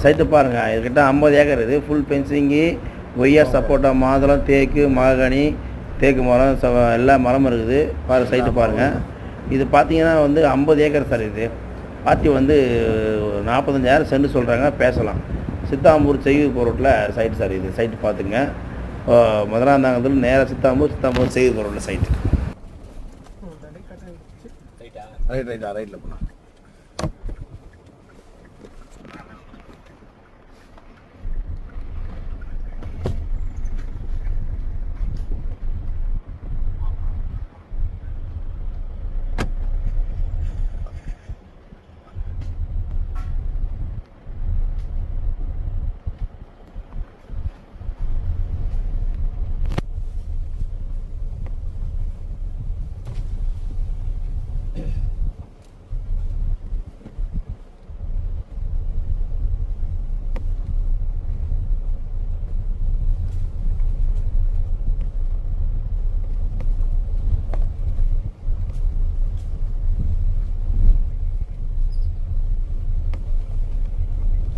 Site பாருங்கள். இதுக்கிட்ட 50 acre இது. Full fencing, கொய்யா, சப்போட்டா, மாதுளம், தேக்கு, மகாகனி, தேக்கு மரம், எல்லா மரமும் இருக்குது. சைட்டு பாருங்கள். இது பார்த்தீங்கன்னா 50 ஏக்கர் சார். இது பார்ட்டி 45,000 சென்ட் சொல்கிறாங்க, பேசலாம். சித்தாம்பூர் செய்யூர் ரோட்டில் சைட்டு சார். இது சைட்டு பார்த்துங்க. மதுராந்தாங்கத்தில் நேராக சித்தாம்பூர் செய்யூர் ரோட்டில் சைட்டு. ரைட்டில் போனால்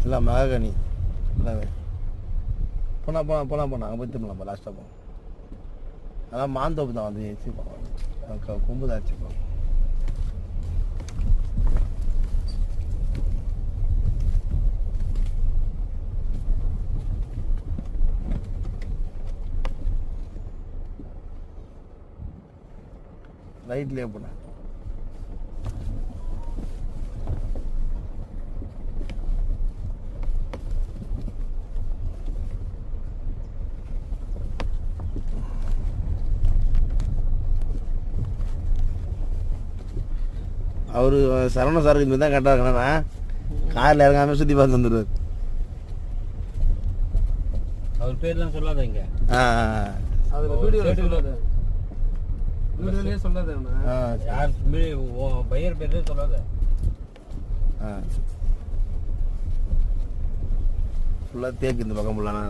எல்லாம் மகாகனி எல்லாமே. போனால் அங்கே போய் திரும்பலாம். லாஸ்ட்டாக போவோம். அதான் மாந்தோப்பு தான் வச்சுப்போம். கொம்பு தான் வச்சுப்போம். ரைட்லேயே போனேன். அவர் சரவண சாருக்கு இந்த தான் கரெக்டாக இருக்கணும்னா காரில் இறங்காமல் சுற்றி பார்த்து வந்துடுவார். அவர் பேர்லாம் சொல்லாத இங்கே. அதில் வீடியோலே சொல்லாத. யார் பையர் பேர்லேயே சொல்லாத. ஃபுல்லாக தேக்கு இந்த பக்கம் ஃபுல்லாண்ணா.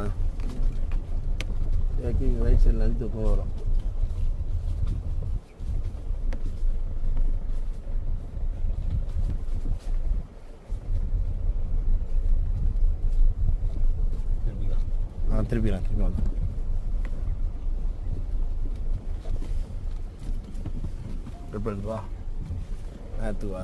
தேக்கு இங்கே ரைட் சைடில் இருந்து தூக்கம் வரும். திருப்பி வந்து வா நேரத்துக்கு வா.